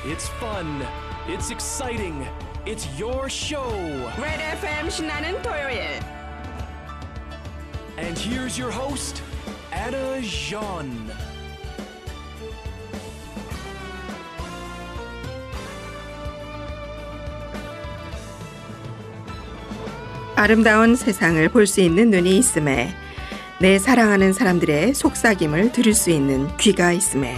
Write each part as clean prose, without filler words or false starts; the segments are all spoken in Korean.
It's fun. It's exciting. It's your show. Red FM 신나는 토요일. And here's your host, Anna Jean. 아름다운 세상을 볼 수 있는 눈이 있음에, 내 사랑하는 사람들의 속삭임을 들을 수 있는 귀가 있음에,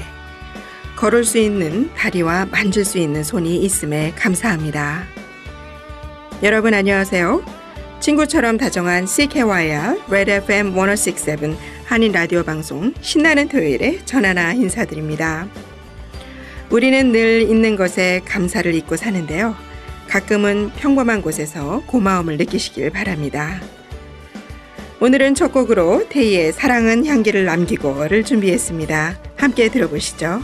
걸을 수 있는 다리와 만질 수 있는 손이 있음에 감사합니다. 여러분 안녕하세요. 친구처럼 다정한 CKYR Red FM 1067 한인 라디오 방송 신나는 토요일에 전하나 인사드립니다. 우리는 늘 있는 것에 감사를 잊고 사는데요. 가끔은 평범한 곳에서 고마움을 느끼시길 바랍니다. 오늘은 첫 곡으로 태희의 사랑은 향기를 남기고를 준비했습니다. 함께 들어보시죠.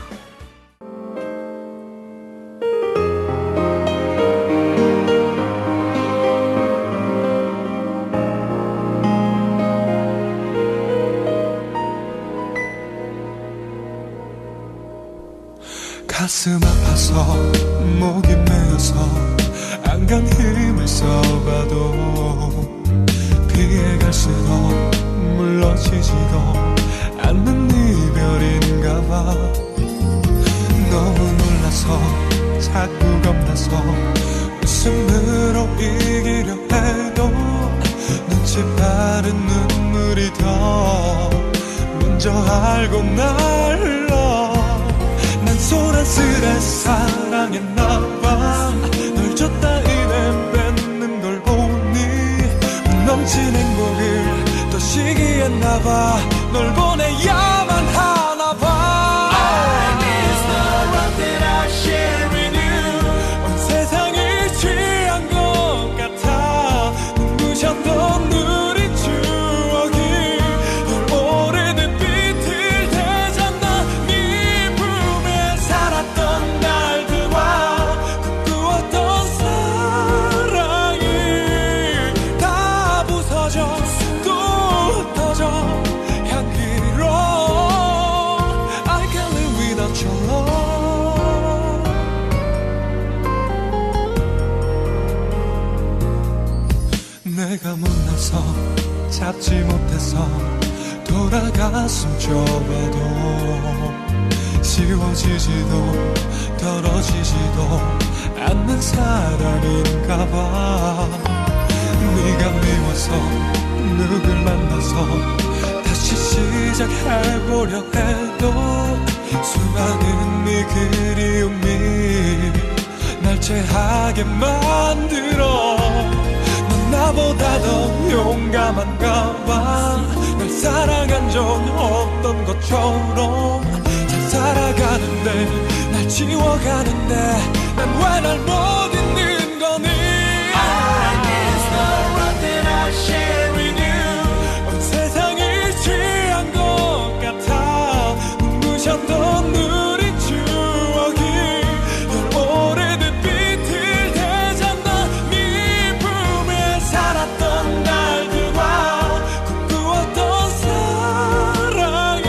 가슴 아파서 목이 메어서 안간 힘을 써봐도 피해갈수록 물러지지도 않는 이별인가봐. 너무 놀라서 자꾸 겁나서 웃음으로 이기려 해도 눈치 빠른 눈물이 더 먼저 알고 날 흘러. 난 소란스레 사랑했나봐. 널 줬다 이내 뺏는 걸 보니 넘친 행복을 또 시기했나봐. 널 보내야만 하나봐. I miss the love that I share with you. 온 세상이 취한 것 같아. 눈부셨던 우리 추억이 널 오래된 빛을 되잖아. 네 품에 살았던 날들과 꿈꾸었던 사랑이 다 부서져 또 흩어져 향기로. I can't live without your love. 내가 못나서 잡지 못해서 돌아가 숨겨봐도 지워지지도 떨어지지도 않는 사랑인가봐. 네가 미워서 누굴 만나서 다시 시작해보려 해도 수많은 네 그리움이 날 체하게 만들어. 넌 나보다 더 용감한가 봐. 날 사랑한 적 없던 것처럼 잘 살아가는데 날 지워가는데 난 왜 날 못 잊는 거니. I miss the love that I share with you. 온 세상이 취한 것 같아. 눈부셨던 우리 추억이 널 오래된 빛을 되잖아. 네 품에 살았던 날들과 꿈꾸었던 사랑이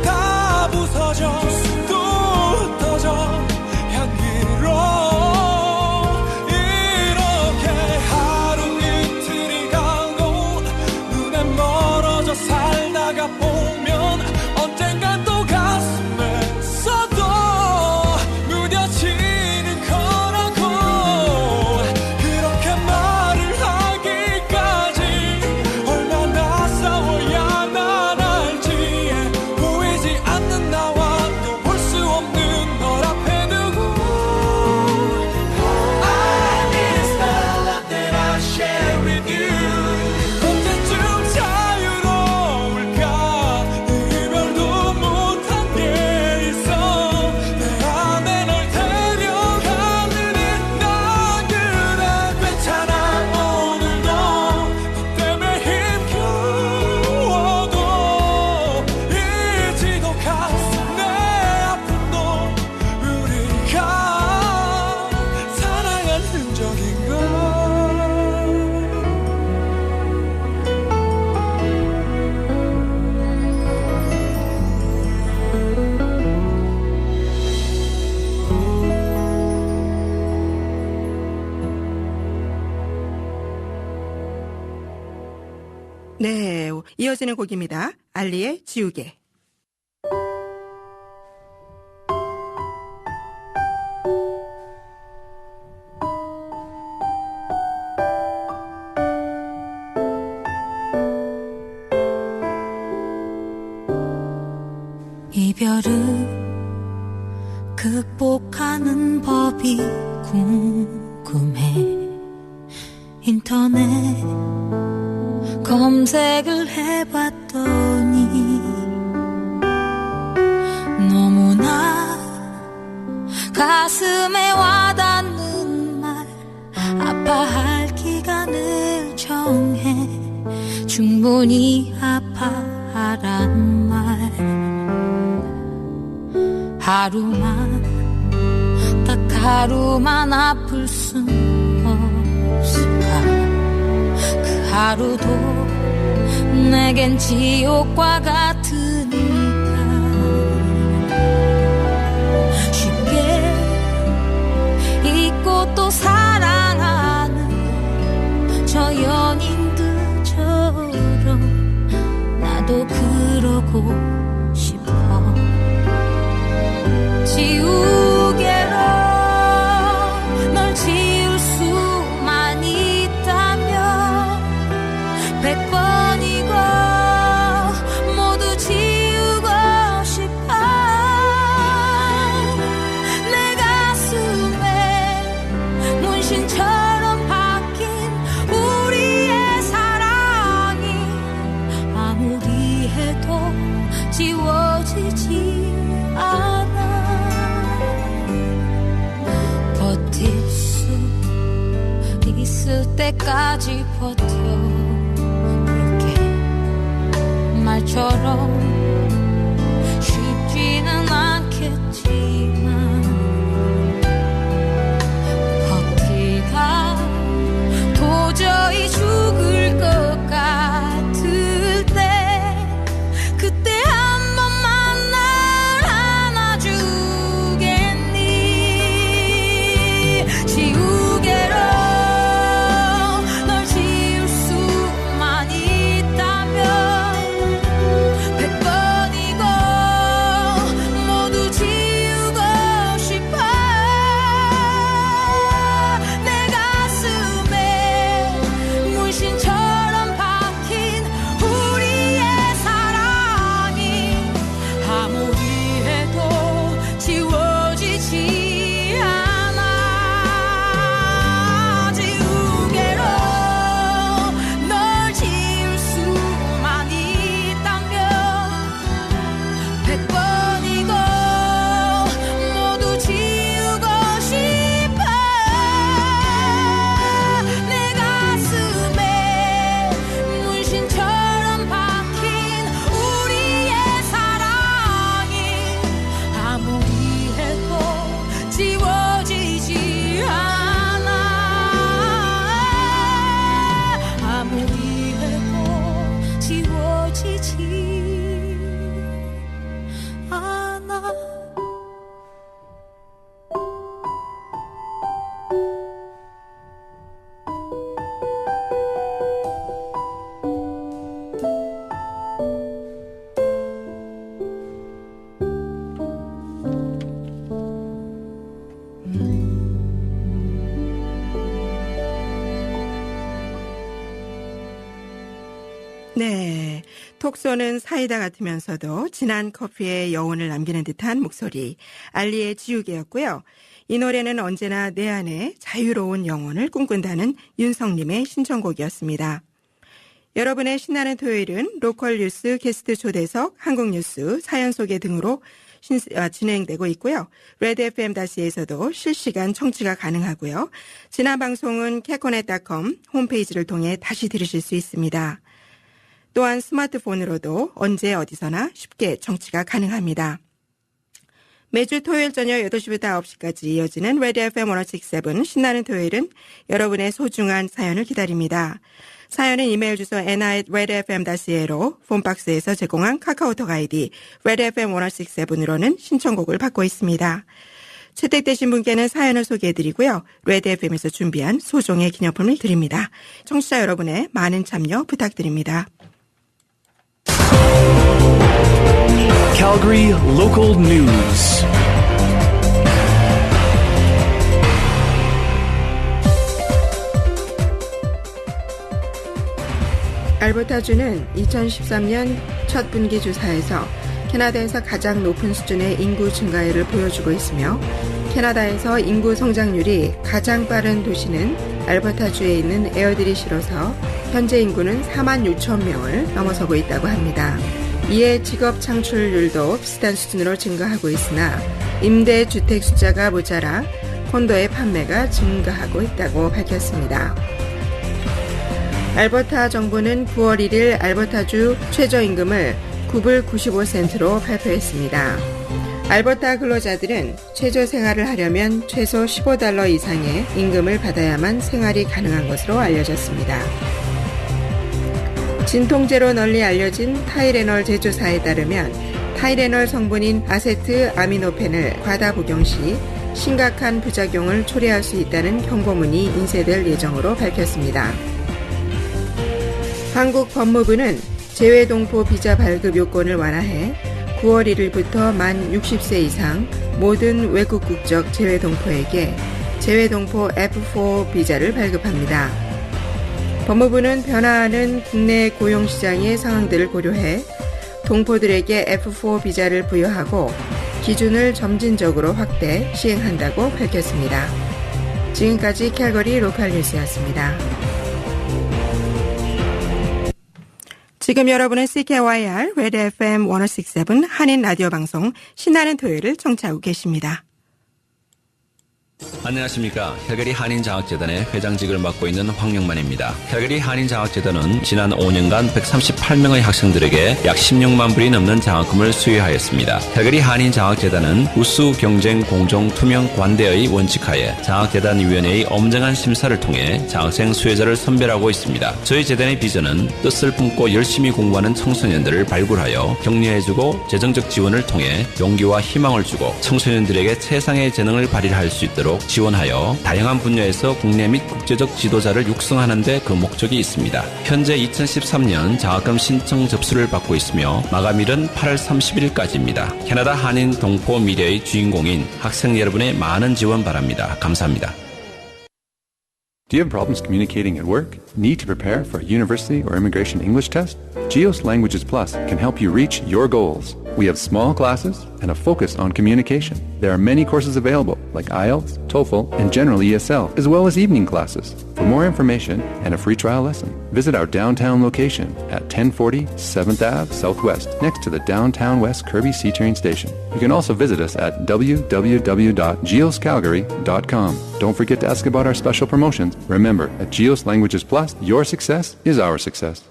다 부서져 또 흩어져 네, 이어지는 곡입니다. 알리의 지우개. 이별을 극복하는 법이 궁금해. 인터넷 검색을 해봤더니 너무나 가슴에 와닿는 말, 아파할 기간을 정해 충분히 아파하란 말. 하루만, 딱 하루만 아플 순 없을까. 그 하루도 내겐 지옥과 같으니까. 쉽게 잊고 또 사랑하는 저 연인들처럼 나도 그러고 싶어. 지우개로 널 지울 수만 있다면 100번이고 모두 지우고 싶어. 내 가슴에 문신처럼 박힌 우리의 사랑이 아무리 해도 지워지지 않아. 버틸 수 있을 때까지 버텨. 그렇게 말처럼 쉽지는 않겠지만 버티다 도저히 죽을 것 같을 때 그때 한 번만 날 안아주겠니. 지우개로 널 지울 수만 있다면 100번이고 모두 지우고 싶어. 내 가슴에 문신처럼 박힌 우리의 사랑이 아무리 해도 지워지지 않아. 지우개로 널 지울 수만 있다면 100번이고 모두 지우고 싶어. 내 가슴에 문신처럼 박힌 우리의 사랑이 아무리 해도 지워지지 않아. 아무리 해도 지워지지 않아. 네, 톡 쏘는 사이다 같으면서도 진한 커피의 여운을 남기는 듯한 목소리, 알리의 지우개였고요. 이 노래는 언제나 내 안에 자유로운 영혼을 꿈꾼다는 윤성님의 신청곡이었습니다. 여러분의 신나는 토요일은 로컬 뉴스 게스트 초대석, 한국 뉴스, 사연 소개 등으로 진행되고 있고요. 레드 FM-에서도 실시간 청취가 가능하고요. 지난 방송은 caconet.com 홈페이지를 통해 다시 들으실 수 있습니다. 또한 스마트폰으로도 언제 어디서나 쉽게 청취가 가능합니다. 매주 토요일 저녁 8시부터 9시까지 이어지는 레드 FM 106.7 신나는 토요일은 여러분의 소중한 사연을 기다립니다. 사연은 이메일 주소 nr@redfm.ca로 폰박스에서 제공한 카카오톡 아이디 redfm1067으로는 신청곡을 받고 있습니다. 채택되신 분께는 사연을 소개해드리고요. 레드 FM에서 준비한 소정의 기념품을 드립니다. 청취자 여러분의 많은 참여 부탁드립니다. Calgary Local News. 알버타주는 2013년 첫 분기 조사에서 캐나다에서 가장 높은 수준의 인구 증가율을 보여주고 있으며 캐나다에서 인구 성장률이 가장 빠른 도시는 알버타주에 있는 에어드리시로서 현재 인구는 4만 6천 명을 넘어서고 있다고 합니다. 이에 직업 창출률도 비슷한 수준으로 증가하고 있으나 임대주택 숫자가 모자라 콘도의 판매가 증가하고 있다고 밝혔습니다. 알버타 정부는 9월 1일 알버타주 최저임금을 9불 95센트로 발표했습니다. 알버타 근로자들은 최저 생활을 하려면 최소 15달러 이상의 임금을 받아야만 생활이 가능한 것으로 알려졌습니다. 진통제로 널리 알려진 타이레놀 제조사에 따르면 타이레놀 성분인 아세트 아미노펜을 과다 복용 시 심각한 부작용을 초래할 수 있다는 경고문이 인쇄될 예정으로 밝혔습니다. 한국 법무부는 재외동포 비자 발급 요건을 완화해 9월 1일부터 만 60세 이상 모든 외국 국적 재외동포에게 재외동포 F4 비자를 발급합니다. 법무부는 변화하는 국내 고용시장의 상황들을 고려해 동포들에게 F4 비자를 부여하고 기준을 점진적으로 확대 시행한다고 밝혔습니다. 지금까지 캘거리 로컬 뉴스였습니다. 지금 여러분은 CKYR 레드 FM 1067 한인 라디오 방송 신나는 토요일을 청취하고 계십니다. 안녕하십니까. 캘거리 한인장학재단의 회장직을 맡고 있는 황영만입니다. 캘거리 한인장학재단은 지난 5년간 138명의 학생들에게 약 16만 불이 넘는 장학금을 수여하였습니다. 캘거리 한인장학재단은 우수, 경쟁, 공정, 투명, 관대의 원칙하에 장학재단위원회의 엄정한 심사를 통해 장학생 수혜자를 선별하고 있습니다. 저희 재단의 비전은 뜻을 품고 열심히 공부하는 청소년들을 발굴하여 격려해주고 재정적 지원을 통해 용기와 희망을 주고 청소년들에게 최상의 재능을 발휘할 수 있도록 지원하여 다양한 분야에서 국내 및 국제적 지도자를 육성하는 데 그 목적이 있습니다. 현재 2013년 장학금 신청 접수를 받고 있으며 마감일은 8월 31일까지입니다. 캐나다 한인 동포 미래의 주인공인 학생 여러분의 많은 지원 바랍니다. 감사합니다. Do you have problems communicating at work? Need to prepare for a university or immigration English test? GEOS Languages Plus can help you reach your goals. We have small classes and a focus on communication. There are many courses available, like IELTS, TOEFL, and General ESL, as well as evening classes. For more information and a free trial lesson, visit our downtown location at 1040 7th Ave Southwest, next to the Downtown West Kirby C-Train station. You can also visit us at www.geoscalgary.com. Don't forget to ask about our special promotions. Remember, at GEOS Languages Plus, your success is our success.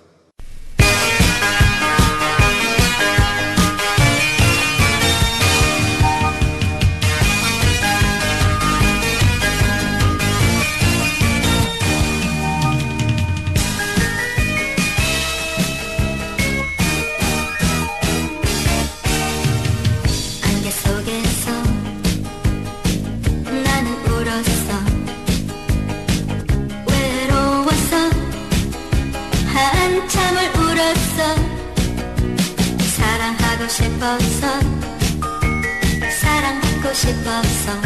사랑하고 싶어서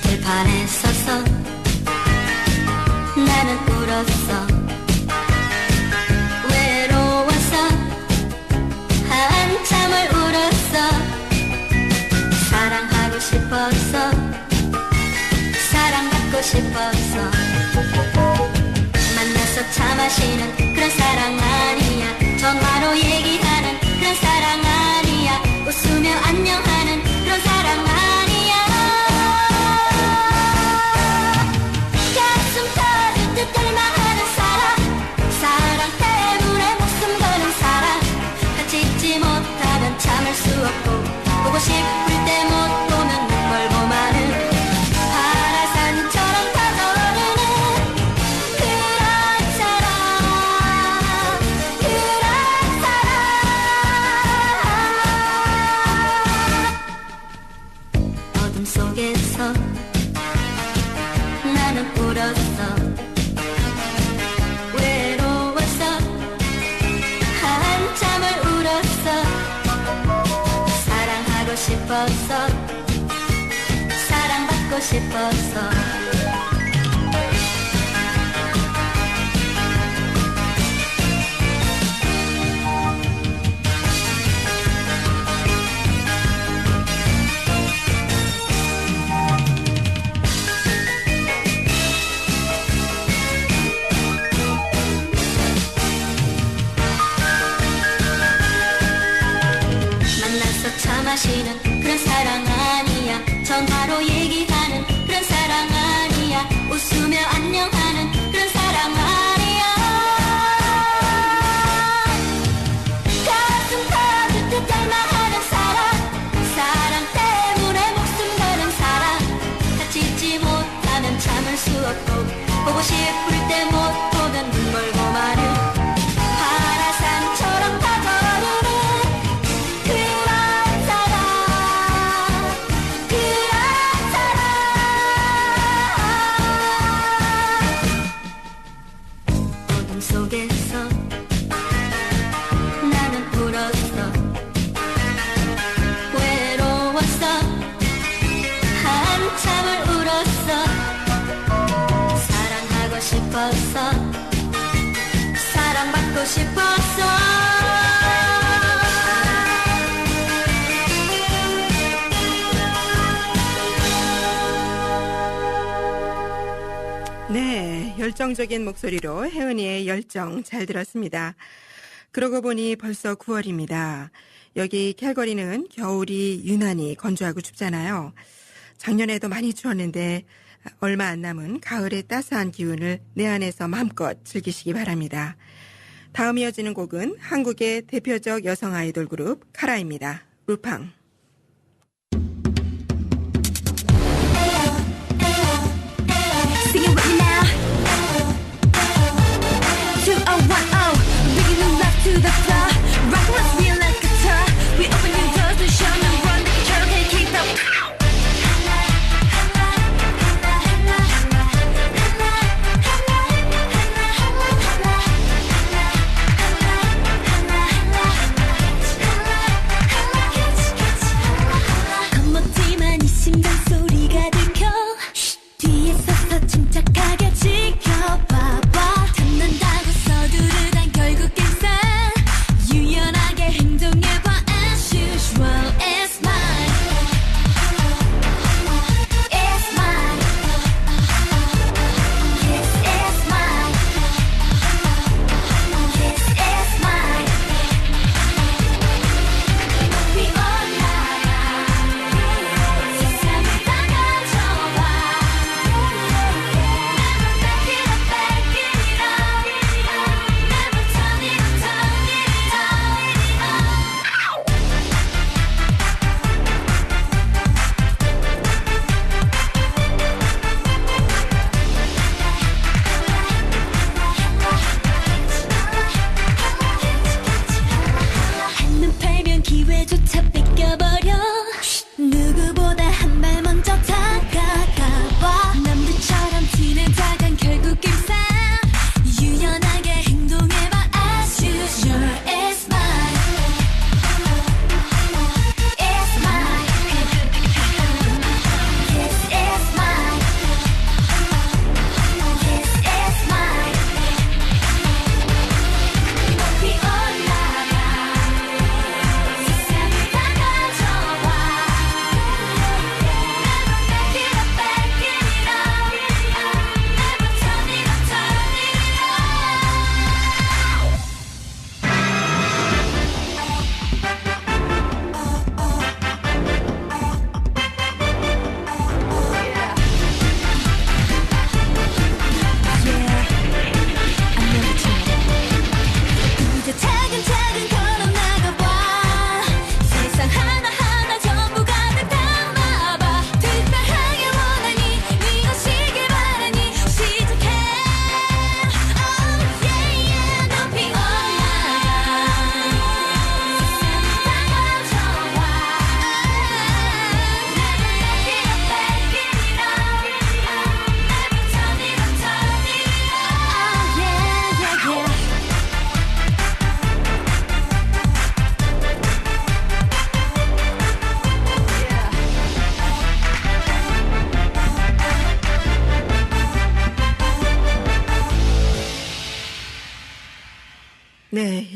들판에 서서 나는 울었어. 외로워서 한참을 울었어. 사랑하고 싶어서 사랑받고 싶어서 만나서 차 마시는 그런 사랑 아니야. 전화로 얘기하는 그런 사랑 아니야. 웃으며 안녕하는 그런 사랑 아니야. 가슴 터질 듯 절망하는 사랑. 사랑 때문에 목숨 거는 사랑. 같이 있지 못하면 참을 수 없고 보고 싶을 때 못 보면 눈물 보마는 파라산처럼 타오르는 그런 사랑. 그런 사랑. 어둠 속에서 나는 울었어. 외로워서 한참을 싶어서 사랑받고 싶어서 마시는 그런 사랑 아니야. 전화로 얘기하는 그런 사랑 아니야. 웃으며 안녕하는 그런 사랑 아니야. 가슴 터질 듯 닮아하는 사랑 때문에 목숨 거는 사랑. 같이 있지 못하면 참을 수 없고 보고 싶을 때 못 보면 눈 멀고 마는 파라산처럼 다가오는 속에서 나는 울었어. 외로웠어. 한참을 울었어. 사랑하고 싶었어. 사랑받고 싶었어. 네, 열정적인 목소리로 혜은이의 열정 잘 들었습니다. 그러고 보니 벌써 9월입니다. 여기 캘거리는 겨울이 유난히 건조하고 춥잖아요. 작년에도 많이 추웠는데 얼마 안 남은 가을의 따스한 기운을 내 안에서 마음껏 즐기시기 바랍니다. 다음 이어지는 곡은 한국의 대표적 여성 아이돌 그룹 카라입니다. 루팡. Singing with me now. 2010, bringing the love to the floor. Rock with me like a guitar. We open new doors to show me run the guitar, can't keep up.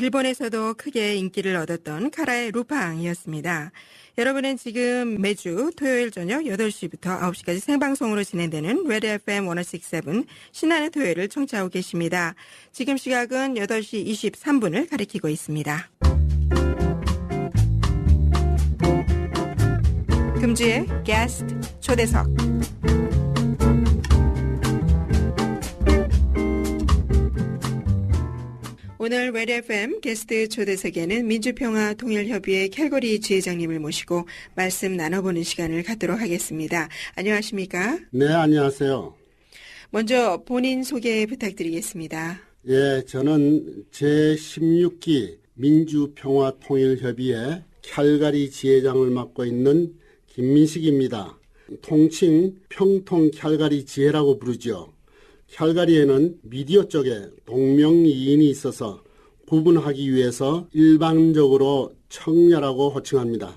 일본에서도 크게 인기를 얻었던 카라의 루팡이었습니다. 여러분은 지금 매주 토요일 저녁 8시부터 9시까지 생방송으로 진행되는 레드 FM 106.7 신나는 토요일을 청취하고 계십니다. 지금 시각은 8시 23분을 가리키고 있습니다. 금주의 게스트 초대석. 오늘 레드 FM 게스트 초대석에는 민주평화통일협의회 캘거리 지회장님을 모시고 말씀 나눠보는 시간을 갖도록 하겠습니다. 안녕하십니까? 네, 안녕하세요. 먼저 본인 소개 부탁드리겠습니다. 예, 저는 제16기 민주평화통일협의회 캘거리 지회장을 맡고 있는 김민식입니다. 통칭 평통 캘거리 지회라고 부르죠. 캘거리에는 미디어 쪽에 동명이인이 있어서 구분하기 위해서 일반적으로 청녀라고 호칭합니다.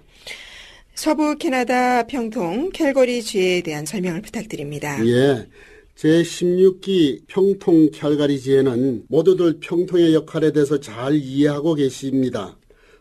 서부 캐나다 평통 캘거리 지회에 대한 설명을 부탁드립니다. 예, 제16기 평통 캘거리 지회는 모두들 평통의 역할에 대해서 잘 이해하고 계십니다.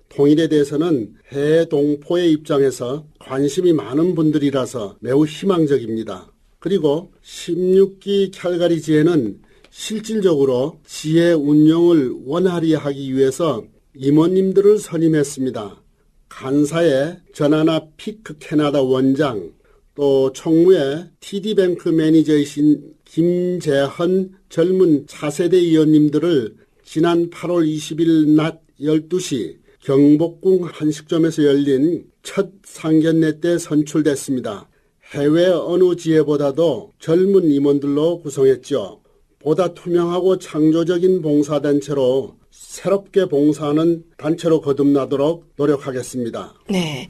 통일에 대해서는 해동포의 입장에서 관심이 많은 분들이라서 매우 희망적입니다. 그리고 16기 캘거리 지회는 실질적으로 지회 운영을 원활히 하기 위해서 임원님들을 선임했습니다. 간사의 전하나 피크 캐나다 원장, 또 총무의 TD뱅크 매니저이신 김재헌 젊은 차세대 의원님들을 지난 8월 20일 낮 12시 경복궁 한식점에서 열린 첫 상견례 때 선출됐습니다. 해외 어느 지회보다도 젊은 임원들로 구성했죠. 보다 투명하고 창조적인 봉사단체로 새롭게 봉사하는 단체로 거듭나도록 노력하겠습니다. 네,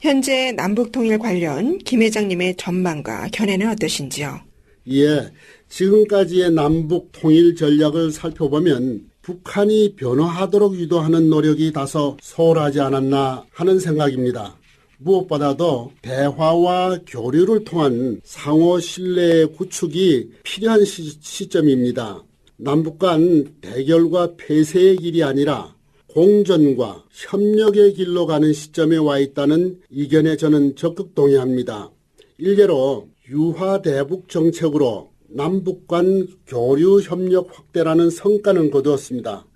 현재 남북통일 관련 김 회장님의 전망과 견해는 어떠신지요? 예, 지금까지의 남북통일 전략을 살펴보면 북한이 변화하도록 유도하는 노력이 다소 소홀하지 않았나 하는 생각입니다. 무엇보다도 대화와 교류를 통한 상호 신뢰의 구축이 필요한 시점입니다. 남북 간 대결과 폐쇄의 길이 아니라 공존과 협력의 길로 가는 시점에 와 있다는 의견에 저는 적극 동의합니다. 일례로 유화대북 정책으로 남북 간 교류 협력 확대라는 성과는 거두었습니다.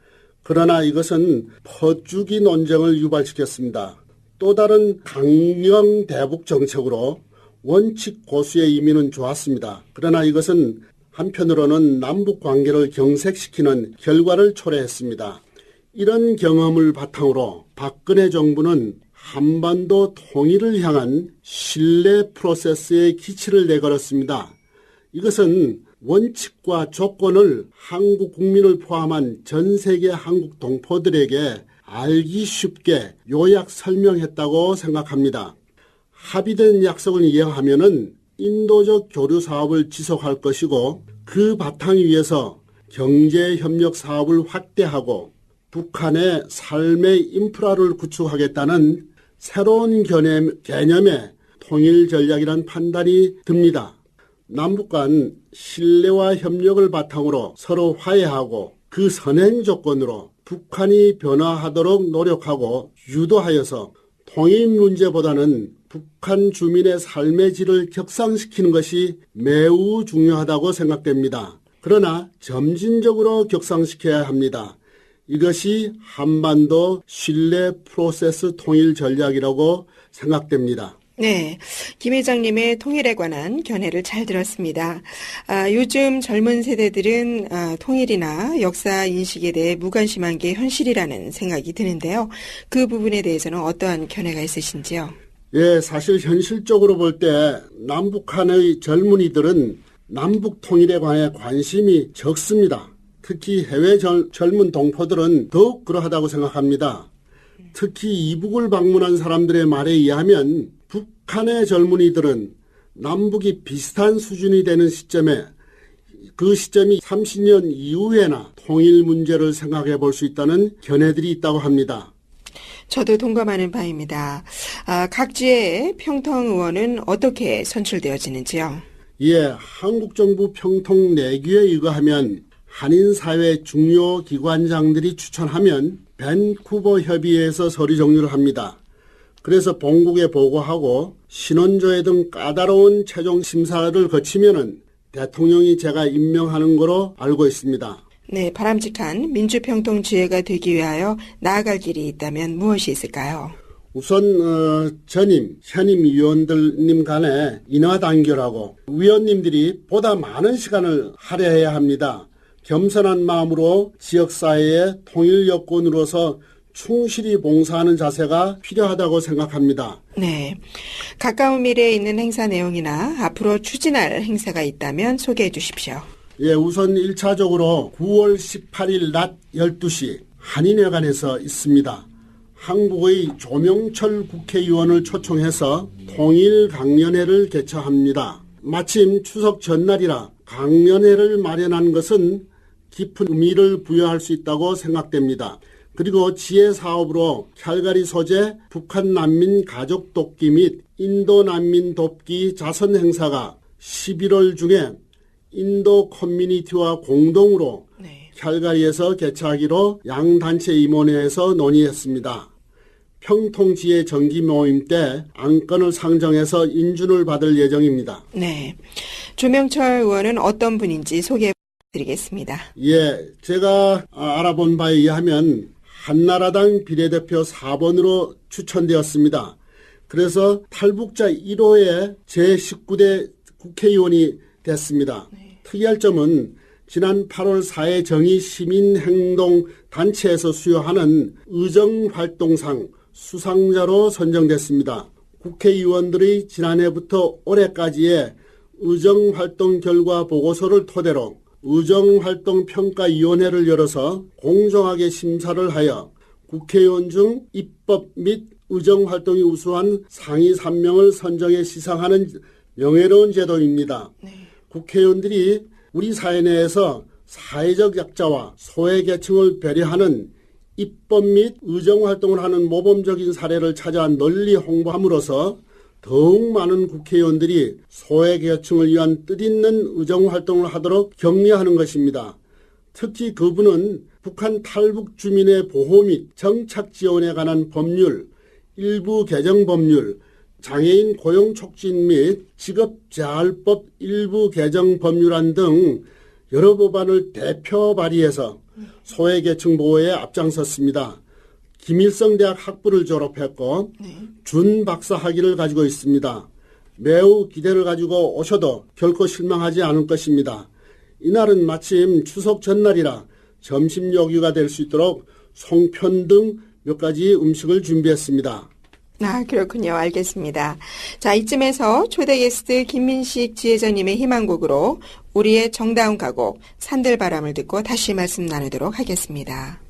그러나 이것은 퍼주기 논쟁을 유발시켰습니다. 또 다른 강경 대북 정책으로 원칙 고수의 의미는 좋았습니다. 그러나 이것은 한편으로는 남북 관계를 경색시키는 결과를 초래했습니다. 이런 경험을 바탕으로 박근혜 정부는 한반도 통일을 향한 신뢰 프로세스의 기치를 내걸었습니다. 이것은 원칙과 조건을 한국 국민을 포함한 전 세계 한국 동포들에게 알기 쉽게 요약 설명했다고 생각합니다. 합의된 약속을 이행하면은 인도적 교류 사업을 지속할 것이고 그 바탕 위에서 경제 협력 사업을 확대하고 북한의 삶의 인프라를 구축하겠다는 새로운 개념의 통일 전략이란 판단이 듭니다. 남북 간 신뢰와 협력을 바탕으로 서로 화해하고 그 선행 조건으로 북한이 변화하도록 노력하고 유도하여서 통일 문제보다는 북한 주민의 삶의 질을 격상시키는 것이 매우 중요하다고 생각됩니다. 그러나 점진적으로 격상시켜야 합니다. 이것이 한반도 신뢰 프로세스 통일 전략이라고 생각됩니다. 네, 김 회장님의 통일에 관한 견해를 잘 들었습니다. 요즘 젊은 세대들은 통일이나 역사 인식에 대해 무관심한 게 현실이라는 생각이 드는데요. 그 부분에 대해서는 어떠한 견해가 있으신지요? 예, 사실 현실적으로 볼 때 남북한의 젊은이들은 남북 통일에 관해 관심이 적습니다. 특히 해외 젊은 동포들은 더욱 그러하다고 생각합니다. 특히 이북을 방문한 사람들의 말에 의하면 북한의 젊은이들은 남북이 비슷한 수준이 되는 시점에 그 시점이 30년 이후에나 통일 문제를 생각해 볼 수 있다는 견해들이 있다고 합니다. 저도 동감하는 바입니다. 각 지의 평통 의원은 어떻게 선출되어지는지요? 예, 한국 정부 평통 내규에 의거하면 한인사회 중요 기관장들이 추천하면 밴쿠버 협의회에서 서류 정리를 합니다. 그래서 본국에 보고하고 신원조회 등 까다로운 최종 심사를 거치면은 대통령이 제가 임명하는 거로 알고 있습니다. 네, 바람직한 민주평통지회가 되기 위하여 나아갈 길이 있다면 무엇이 있을까요? 우선 전임, 현임 위원들님 간에 인하단결하고 위원님들이 보다 많은 시간을 할애해야 합니다. 겸손한 마음으로 지역사회의 통일 여건으로서 충실히 봉사하는 자세가 필요하다고 생각합니다. 네, 가까운 미래에 있는 행사 내용이나 앞으로 추진할 행사가 있다면 소개해 주십시오. 예, 우선 1차적으로 9월 18일 낮 12시 한인회관에서 있습니다. 한국의 조명철 국회의원을 초청해서 통일 강연회를 개최합니다. 마침 추석 전날이라 강연회를 마련한 것은 깊은 의미를 부여할 수 있다고 생각됩니다. 그리고 지혜 사업으로 캘가리 소재 북한 난민 가족 돕기 및 인도 난민 돕기 자선 행사가 11월 중에 인도 커뮤니티와 공동으로 캘가리에서 개최하기로 양단체 임원회에서 논의했습니다. 평통지회 정기 모임 때 안건을 상정해서 인준을 받을 예정입니다. 네, 조명철 의원은 어떤 분인지 소개해 드리겠습니다. 예, 제가 알아본 바에 의하면 한나라당 비례대표 4번으로 추천되었습니다. 그래서 탈북자 1호의 제19대 국회의원이 됐습니다. 특이할 점은 지난 8월 4일 정의시민행동단체에서 수여하는 의정활동상 수상자로 선정됐습니다. 국회의원들의 지난해부터 올해까지의 의정활동 결과 보고서를 토대로 의정활동평가위원회를 열어서 공정하게 심사를 하여 국회의원 중 입법 및 의정활동이 우수한 상위 3명을 선정해 시상하는 명예로운 제도입니다. 국회의원들이 우리 사회 내에서 사회적 약자와 소외계층을 배려하는 입법 및 의정활동을 하는 모범적인 사례를 찾아 널리 홍보함으로써 더욱 많은 국회의원들이 소외계층을 위한 뜻있는 의정활동을 하도록 격려하는 것입니다. 특히 그분은 북한 탈북 주민의 보호 및 정착 지원에 관한 법률, 일부 개정 법률, 장애인 고용 촉진 및 직업재활법 일부 개정 법률안 등 여러 법안을 대표 발의해서 소외계층 보호에 앞장섰습니다. 김일성 대학 학부를 졸업했고 준박사 학위를 가지고 있습니다. 매우 기대를 가지고 오셔도 결코 실망하지 않을 것입니다. 이날은 마침 추석 전날이라 점심 요기가 될 수 있도록 송편 등 몇 가지 음식을 준비했습니다. 아, 그렇군요. 알겠습니다. 자, 이쯤에서 초대 게스트 김민식 지혜자님의 희망곡으로 우리의 정다운 가곡 산들바람을 듣고 다시 말씀 나누도록 하겠습니다.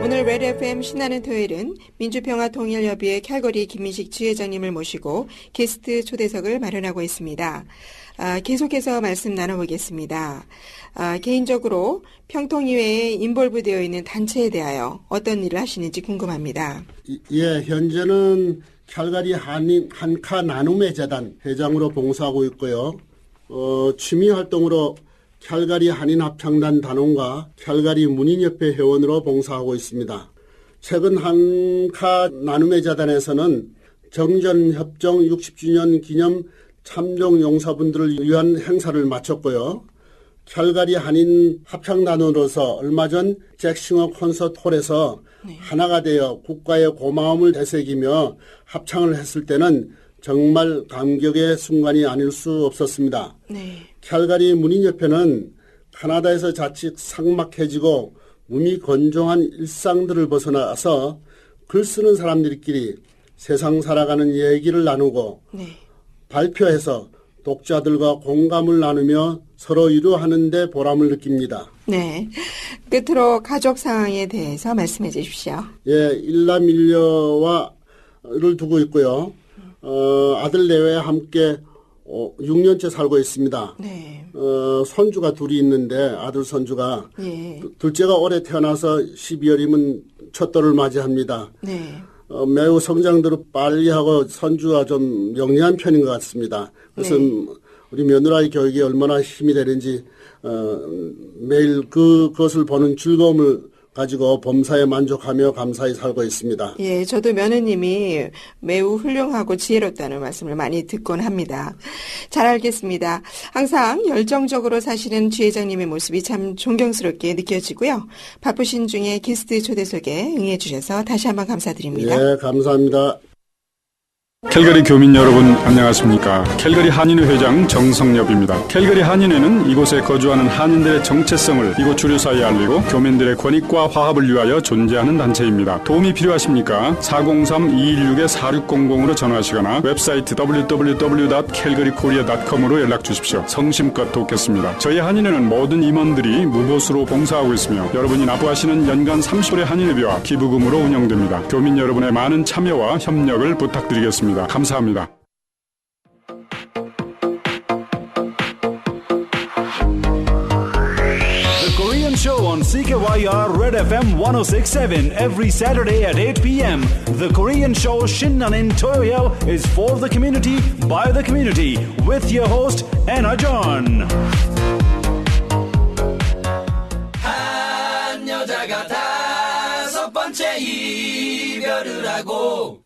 오늘 레드 FM 신나는 토요일은 민주평화통일협의회 캘거리 김민식 지회장님을 모시고 게스트 초대석을 마련하고 있습니다. 계속해서 말씀 나눠보겠습니다. 개인적으로 평통이회에 인볼브되어 있는 단체에 대하여 어떤 일을 하시는지 궁금합니다. 예, 현재는 캘거리 한카 나눔의 재단 회장으로 봉사하고 있고요. 취미 활동으로 캘거리 한인합창단 단원과 캘거리 문인협회 회원으로 봉사하고 있습니다. 최근 한카 나눔의 재단에서는 정전협정 60주년 기념 참정 용사분들을 위한 행사를 마쳤고요. 캘거리 한인 합창단으로서 얼마 전 잭싱어 콘서트 홀에서 하나가 되어 국가의 고마움을 되새기며 합창을 했을 때는 정말 감격의 순간이 아닐 수 없었습니다. 네. 캘거리 문인협회는 캐나다에서 자칫 삭막해지고 몸이 건조한 일상들을 벗어나서 글 쓰는 사람들끼리 세상 살아가는 얘기를 나누고 발표해서 독자들과 공감을 나누며 서로 위로하는 데 보람을 느낍니다. 네. 끝으로 가족 상황에 대해서 말씀해 주십시오. 예, 일남 일녀를 두고 있고요. 아들 내외와 함께 6년째 살고 있습니다. 네. 손주가 둘이 있는데 아들 손주가 예. 둘째가 올해 태어나서 12월이면 첫돌을 맞이합니다. 네. 매우 성장들을 빨리 하고 손주가 좀 영리한 편인 것 같습니다. 그래서 우리 며느라의 교육이 얼마나 힘이 되는지 매일 그것을 보는 즐거움을 가지고 범사에 만족하며 감사히 살고 있습니다. 예, 저도 며느님이 매우 훌륭하고 지혜롭다는 말씀을 많이 듣곤 합니다. 잘 알겠습니다. 항상 열정적으로 사시는 지회장님의 모습이 참 존경스럽게 느껴지고요. 바쁘신 중에 게스트 초대석에 응해 주셔서 다시 한번 감사드립니다. 예, 감사합니다. 캘거리 교민 여러분 안녕하십니까. 캘거리 한인회 회장 정성엽입니다. 캘거리 한인회는 이곳에 거주하는 한인들의 정체성을 이곳 주류사회에 알리고 교민들의 권익과 화합을 위하여 존재하는 단체입니다. 도움이 필요하십니까? 403-216-4600으로 전화하시거나 웹사이트 www.calgarykorea.com으로 연락주십시오. 성심껏 돕겠습니다. 저희 한인회는 모든 임원들이 무보수로 봉사하고 있으며 여러분이 납부하시는 연간 30불의 한인회비와 기부금으로 운영됩니다. 교민 여러분의 많은 참여와 협력을 부탁드리겠습니다. 감사합니다. The Korean Show on CKYR Red FM 106.7 every Saturday at 8 p.m. The Korean Show 신나는 토요일 is for the community, by the community, with your host, Anna John. 한 여자가 5번째 이별을 하고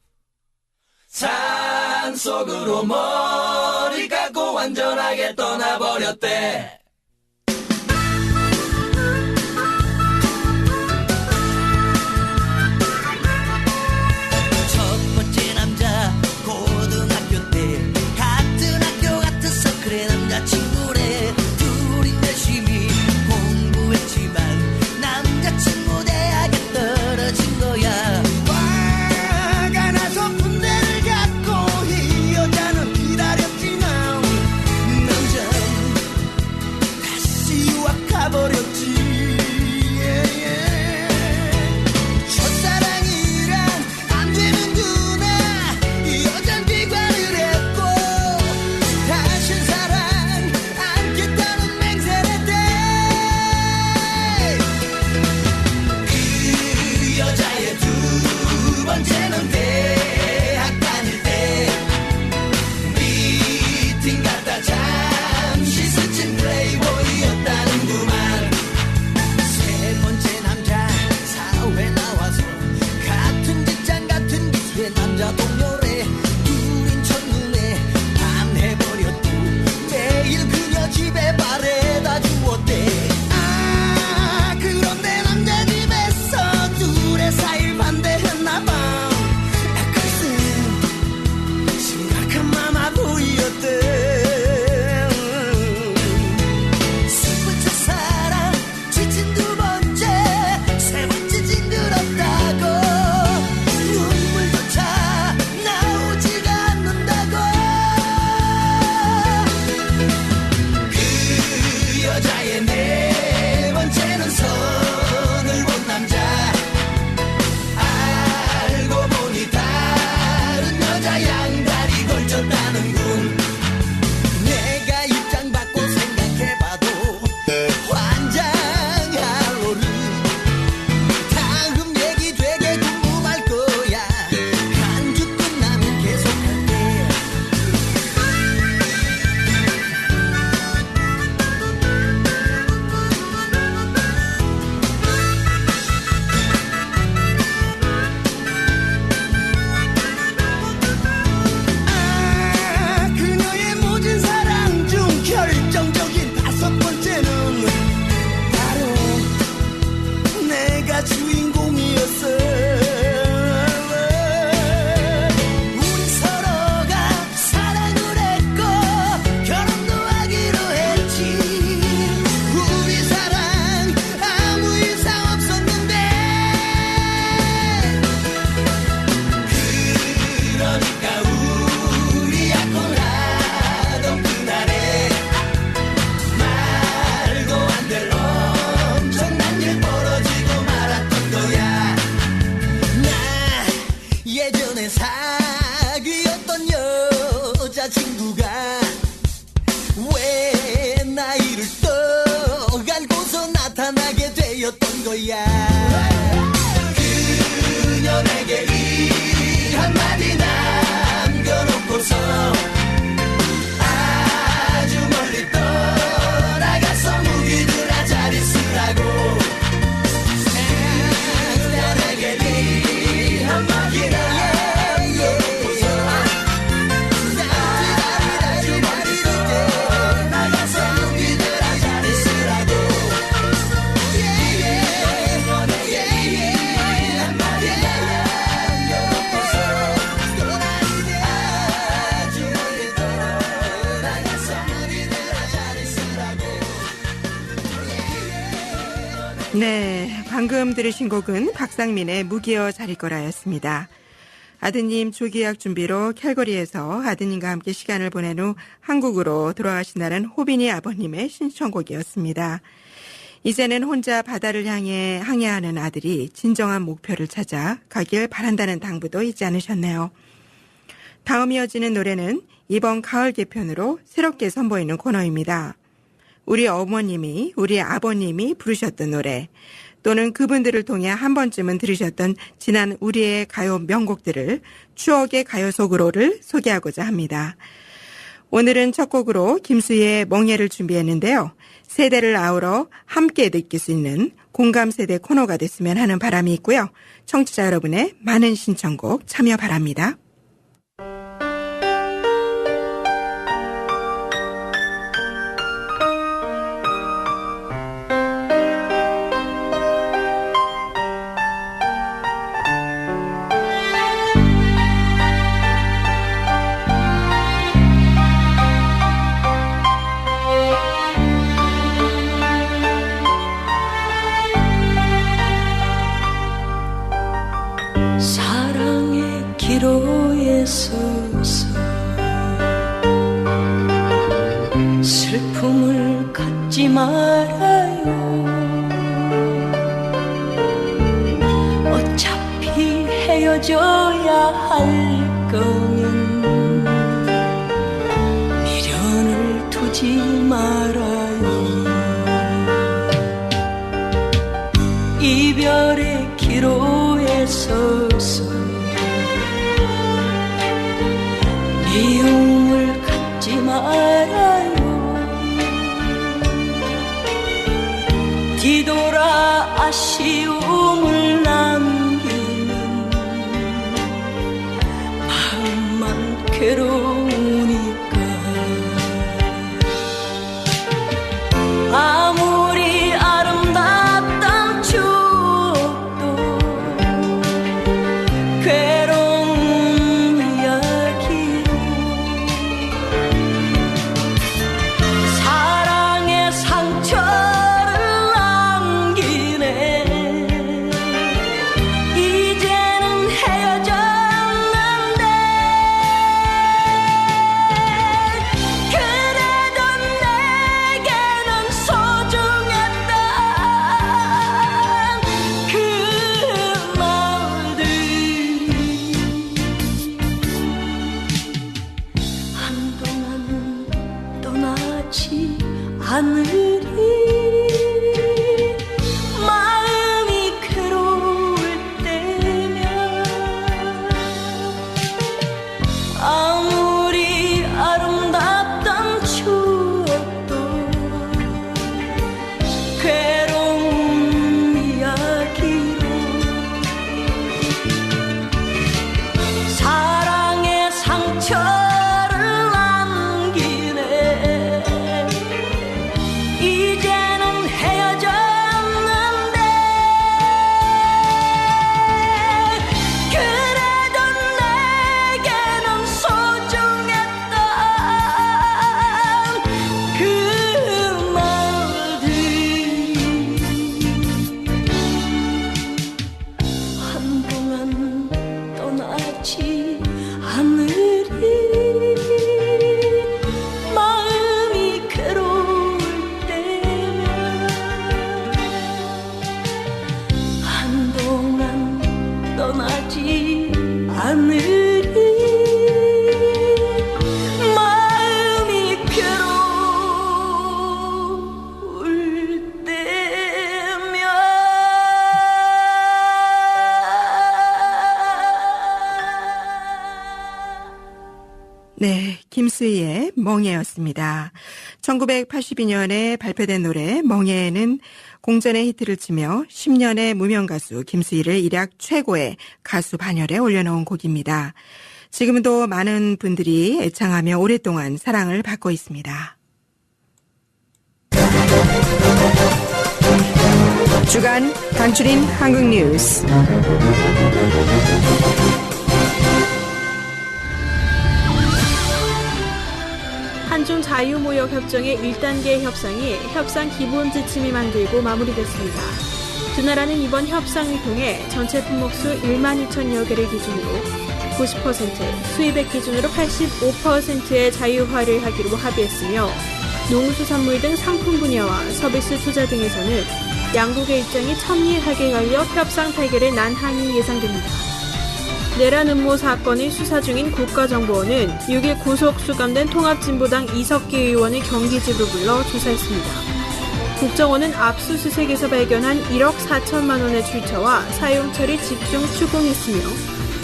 산속으로 머리 깎고 완전하게 떠나버렸대. 첫 번째 남자 고등학교 때 같은 학교 같은 서클의 남자친구래. 둘이 열심히 공부했지만 남자친구 대학에 떨어진 거야. 거야. 그녀에게 이 한마디 남겨놓고서 아주 멀리 떠나가서 무기들아 잘 있으라고. 그녀에게 이 한마디 남겨놓고서 아주 멀리 떠나가서 무기들아 잘 있으라고. 네, 방금 들으신 곡은 박상민의 무기여 자릴 거라였습니다. 아드님 조기약 준비로 캘거리에서 아드님과 함께 시간을 보낸 후 한국으로 돌아가신다는 호빈이 아버님의 신청곡이었습니다. 이제는 혼자 바다를 향해 항해하는 아들이 진정한 목표를 찾아 가길 바란다는 당부도 잊지 않으셨네요. 다음 이어지는 노래는 이번 가을 개편으로 새롭게 선보이는 코너입니다. 우리 어머님이, 우리 아버님이 부르셨던 노래 또는 그분들을 통해 한 번쯤은 들으셨던 지난 우리의 가요 명곡들을 추억의 가요 속으로를 소개하고자 합니다. 오늘은 첫 곡으로 김수희의 멍예를 준비했는데요. 세대를 아우러 함께 느낄 수 있는 공감세대 코너가 됐으면 하는 바람이 있고요. 청취자 여러분의 많은 신청곡 참여 바랍니다. 사랑의 기로에 서서 슬픔을 갖지 말아요. 어차피 헤어져야 할 거면 미련을 두지 말아요. 이별의 기로에 서서 미움을 갖지 말아요. 뒤돌아 아쉬움을 남기면 마음만 괴로우니까. 아무리 아름답던 추억도 괴로운 이야기로 사랑의 상처를 남기네. 김수희의 멍해였습니다. 1982년에 발표된 노래 멍해는 공전의 히트를 치며 10년의 무명 가수 김수희를 일약 최고의 가수 반열에 올려놓은 곡입니다. 지금도 많은 분들이 애창하며 오랫동안 사랑을 받고 있습니다. 주간 간추린 한국 뉴스. 한중 자유무역협정의 1단계 협상이 협상 기본 지침이 만들고 마무리됐습니다. 두 나라는 이번 협상을 통해 전체 품목수 1만 2천여 개를 기준으로 90%, 수입액 기준으로 85%의 자유화를 하기로 합의했으며 농수산물 등 상품 분야와 서비스 투자 등에서는 양국의 입장이 첨예하게 갈려 협상 타결의 난항이 예상됩니다. 내란 음모 사건을 수사 중인 국가정보원은 6일 구속 수감된 통합진보당 이석기 의원을 경기지로 불러 조사했습니다. 국정원은 압수수색에서 발견한 1억 4천만 원의 출처와 사용처를 집중 추궁했으며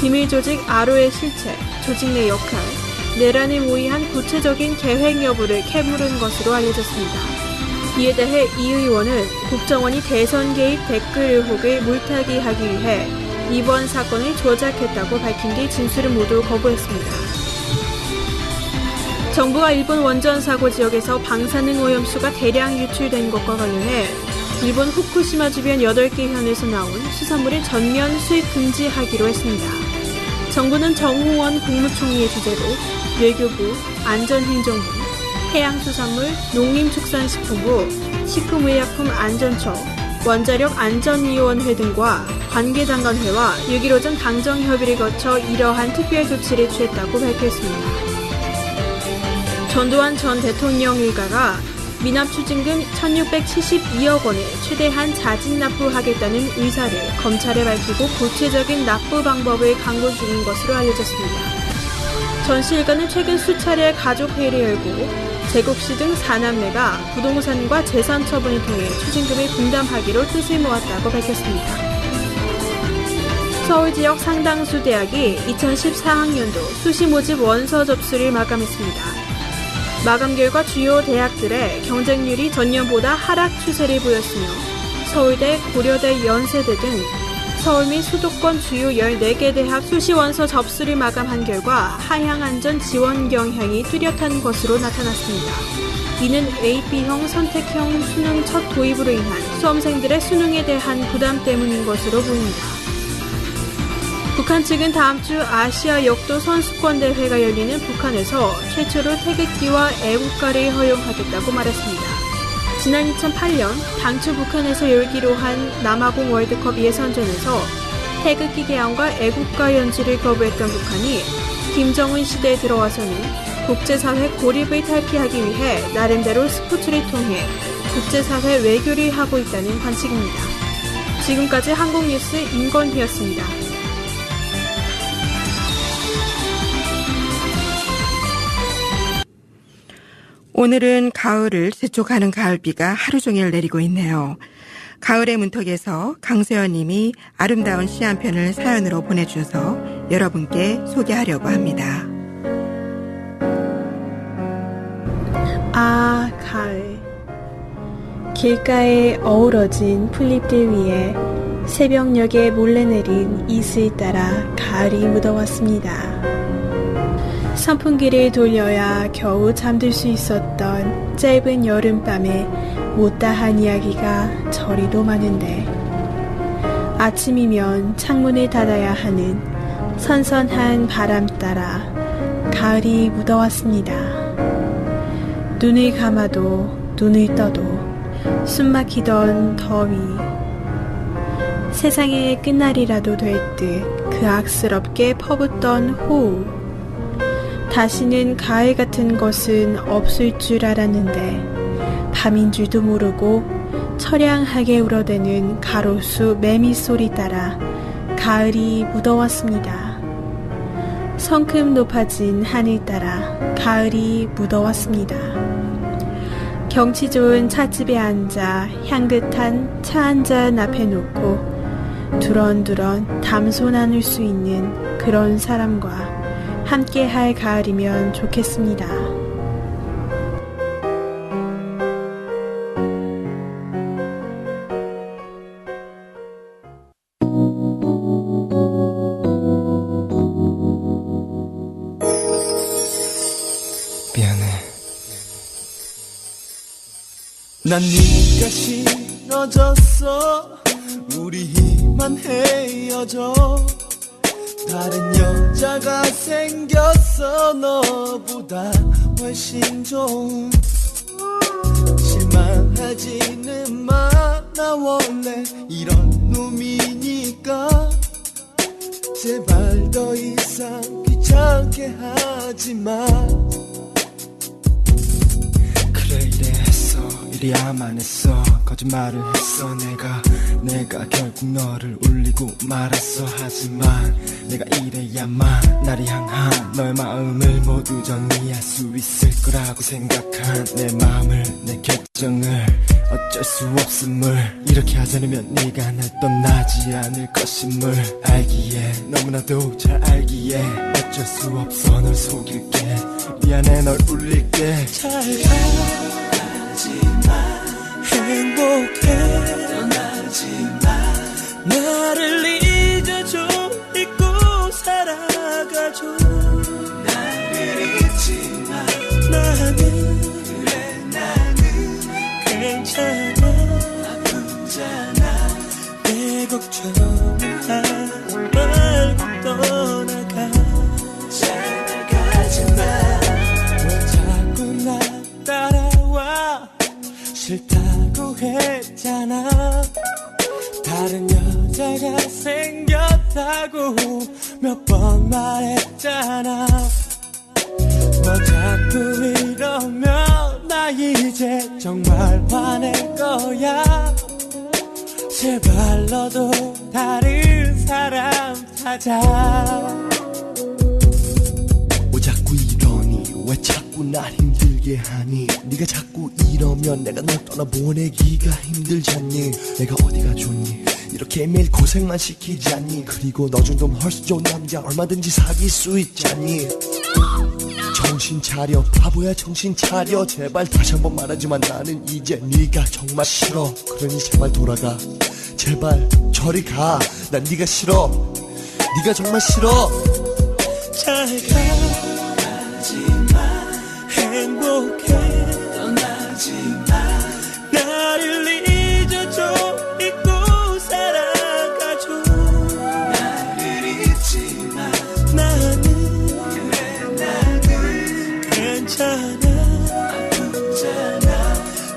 비밀조직 아로의 실체, 조직 내 역할, 내란을 모의한 구체적인 계획 여부를 캐물은 것으로 알려졌습니다. 이에 대해 이 의원은 국정원이 대선 개입 댓글 의혹을 물타기하기 위해 이번 사건을 조작했다고 밝힌 뒤 진술을 모두 거부했습니다. 정부가 일본 원전 사고 지역에서 방사능 오염수가 대량 유출된 것과 관련해 일본 후쿠시마 주변 8개 현에서 나온 수산물을 전면 수입 금지하기로 했습니다. 정부는 정우원 국무총리의 주재로 외교부, 안전행정부, 해양수산물, 농림축산식품부, 식품의약품안전처, 원자력안전위원회 등과 관계장관회와 6일 오전 당정협의를 거쳐 이러한 특별 조치를 취했다고 밝혔습니다. 전두환 전 대통령 일가가 미납 추징금 1,672억 원을 최대한 자진 납부하겠다는 의사를 검찰에 밝히고 구체적인 납부 방법을 강구 중인 것으로 알려졌습니다. 전 씨 일가는 최근 수차례 가족회의를 열고 제국씨 등 4남매가 부동산과 재산 처분을 통해 추징금을 분담하기로 뜻을 모았다고 밝혔습니다. 서울 지역 상당수 대학이 2014학년도 수시 모집 원서 접수를 마감했습니다. 마감 결과 주요 대학들의 경쟁률이 전년보다 하락 추세를 보였으며 서울대, 고려대, 연세대 등 서울 및 수도권 주요 14개 대학 수시 원서 접수를 마감한 결과 하향안전 지원 경향이 뚜렷한 것으로 나타났습니다. 이는 AP형 선택형 수능 첫 도입으로 인한 수험생들의 수능에 대한 부담 때문인 것으로 보입니다. 북한 측은 다음 주 아시아 역도 선수권 대회가 열리는 북한에서 최초로 태극기와 애국가를 허용하겠다고 말했습니다. 지난 2008년 당초 북한에서 열기로 한 남아공 월드컵 예선전에서 태극기 개항과 애국가 연주를 거부했던 북한이 김정은 시대에 들어와서는 국제사회 고립을 탈피하기 위해 나름대로 스포츠를 통해 국제사회 외교를 하고 있다는 관측입니다. 지금까지 한국뉴스 임건희였습니다. 오늘은 가을을 재촉하는 가을비가 하루 종일 내리고 있네요. 가을의 문턱에서 강세연 님이 아름다운 시 한 편을 사연으로 보내주셔서 여러분께 소개하려고 합니다. 아, 가을. 길가에 어우러진 풀잎들 위에 새벽녘에 몰래 내린 이슬 따라 가을이 묻어왔습니다. 선풍기를 돌려야 겨우 잠들 수 있었던 짧은 여름밤에 못다한 이야기가 저리도 많은데 아침이면 창문을 닫아야 하는 선선한 바람 따라 가을이 묻어왔습니다. 눈을 감아도 눈을 떠도 숨막히던 더위 세상의 끝날이라도 될 듯 그 악스럽게 퍼붓던 호우 다시는 가을 같은 것은 없을 줄 알았는데 밤인 줄도 모르고 처량하게 울어대는 가로수 매미 소리 따라 가을이 묻어왔습니다. 성큼 높아진 하늘 따라 가을이 묻어왔습니다. 경치 좋은 찻집에 앉아 향긋한 차 한 잔 앞에 놓고 두런두런 담소 나눌 수 있는 그런 사람과 함께할 가을이면 좋겠습니다. 난 네가 싫어졌어. 우리 이만 헤어져. 다른 여자가 생겼어. 너보다 훨씬 좋은. 실망하지는 마. 나 원래 이런 놈이니까. 제발 더 이상 귀찮게 하지마. 그래 이래 했어 이래야만 했어. 거짓말을 했어 내가 결국 너를 울리고 말았어. 하지만 내가 이래야만 나를 향한 너의 마음을 모두 정리할 수 있을 거라고 생각한 내 마음을 내 결정을 어쩔 수 없음을. 이렇게 하지 않으면 네가 날 떠나지 않을 것임을 알기에 너무나도 잘 알기에 어쩔 수 없어 널 속일게. 미안해 널 울릴게. 잘 가지마 행복해 떠나지마. 나를 잊어줘 잊고 살아가줘. 나를 잊지마. 나는 그래 나는 괜찮아 아프잖아. 내 걱정은 하지 말고 떠나가. 제발 가지마. 왜 자꾸 나 따라와. 싫다고 했잖아. 다른 여자가 생겼다고 몇 번 말했잖아. 너 자꾸 이러면 나 이제 정말 화낼 거야. 제발 너도 다른 사람 찾아. 왜 자꾸 이러니 왜 자꾸 날 힘들게 하니. 네가 자꾸 이러면 내가 널 떠나보내기가 힘들잖니. 내가 어디가 좋니 이렇게 매일 고생만 시키지 않니. 그리고 너 정도면 훨씬 좋은 남자 얼마든지 사귈 수 있잖니. 정신 차려 바보야 정신 차려. 제발 다시 한번 말하지만 나는 이제 네가 정말 싫어. 그러니 제발 돌아가. 제발 저리 가. 난 네가 싫어. 네가 정말 싫어. 잘 가지마 행복해 떠나지마. 나를 잊어줘 잊고 살아가줘. 나를 잊지마. 나는 그래 나는 괜찮아 아프잖아.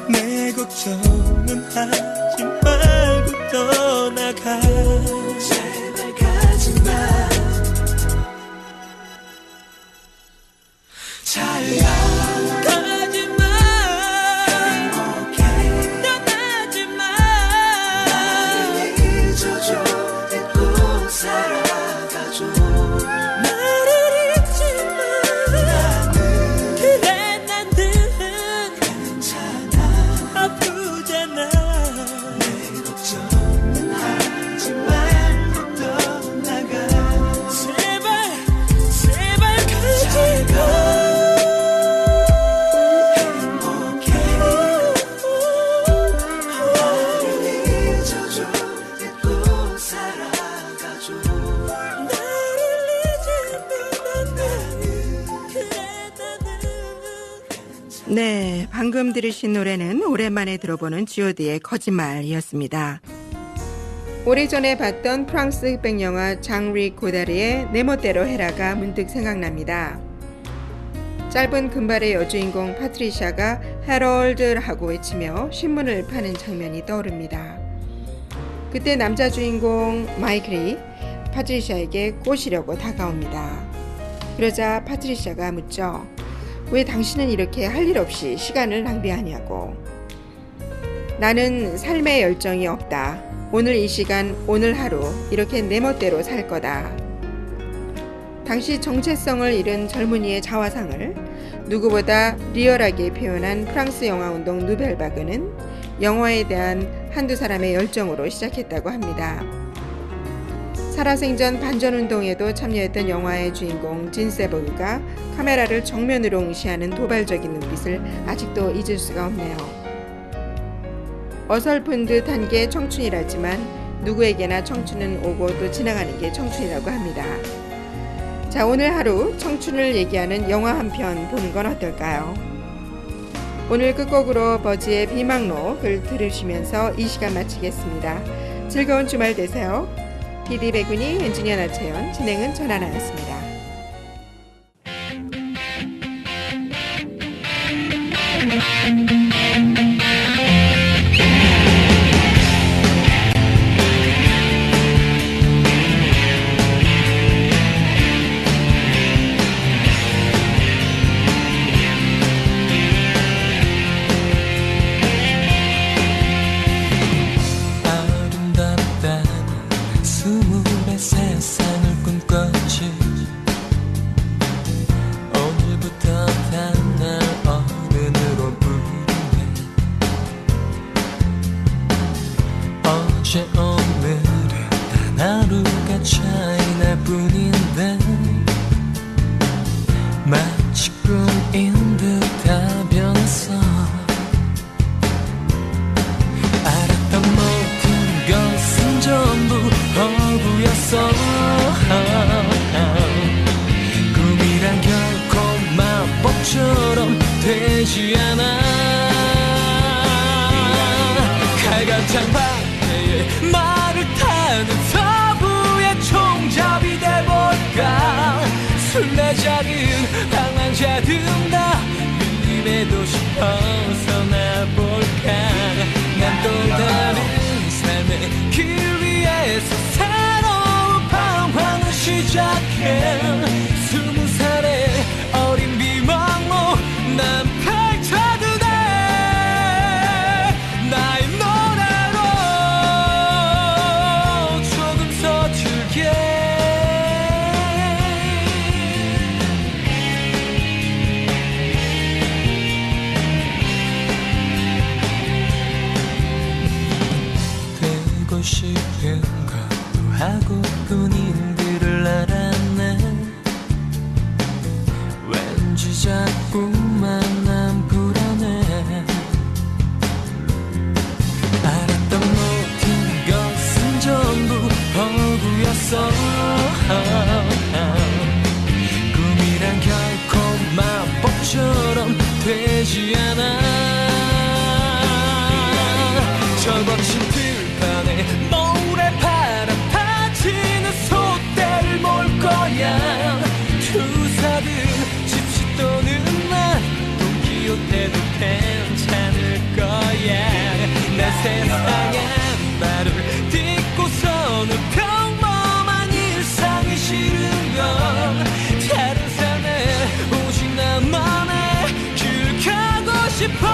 내 걱정은 하지 말고 떠나가. 제발 가지마. 잘 가지마 행복해 떠나지마. 나를 잊어줘 잊고 살아가줘. 나를 잊지마. 나는 그래 나는 괜찮아 아프잖아. 내 걱정은 하지 말고 떠나가. 제발 가지마. 네, 방금 들으신 노래는 오랜만에 들어보는 G.O.D의 거짓말이었습니다. 오래전에 봤던 프랑스 흑백 영화 장리 고다르의 내 멋대로 해라가 문득 생각납니다. 짧은 금발의 여주인공 파트리샤가 헤럴드하고 외치며 신문을 파는 장면이 떠오릅니다. 그때 남자 주인공 마이클이 파트리샤에게 꼬시려고 다가옵니다. 그러자 파트리샤가 묻죠. 왜 당신은 이렇게 할 일 없이 시간을 낭비하냐고. 나는 삶의 열정이 없다. 오늘 이 시간, 오늘 하루 이렇게 내 멋대로 살 거다. 당시 정체성을 잃은 젊은이의 자화상을 누구보다 리얼하게 표현한 프랑스 영화운동 누벨바그는 영화에 대한 한두 사람의 열정으로 시작했다고 합니다. 살아생전 반전운동에도 참여했던 영화의 주인공 진세버그가 카메라를 정면으로 응시하는 도발적인 눈빛을 아직도 잊을 수가 없네요. 어설픈 듯한 게 청춘이라지만 누구에게나 청춘은 오고 또 지나가는 게 청춘이라고 합니다. 자, 오늘 하루 청춘을 얘기하는 영화 한 편 보는 건 어떨까요? 오늘 끝곡으로 버즈의 비망록을 들으시면서 이 시간 마치겠습니다. 즐거운 주말 되세요. PD 백은희, 엔지니어 나채연, 진행은 전하나였습니다. 싶은 것도 하고픈 일들을 알았네. 왠지 자꾸만 난 불안해. 알았던 모든 것은 전부 허구였어. 꿈이란 결코 마법처럼 되지 않아. 저 거친 들판에 모래바람 파치는 소떼를 몰 거야. 투사든 집시 또는 난 돈키호테도 괜찮을 거야. 내 세상에 나를 딛고서는 평범한 일상이 싫은 건 다른 삶에 오직 나만의 길 가고 싶어.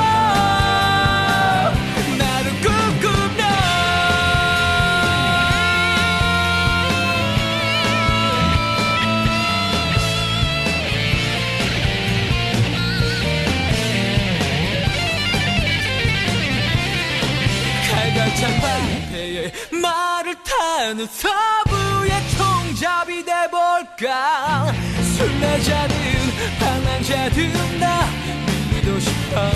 장방패에 말을 타는 서부의 총잡이 돼볼까. 순례자든 방랑자든 다 믿고 싶어.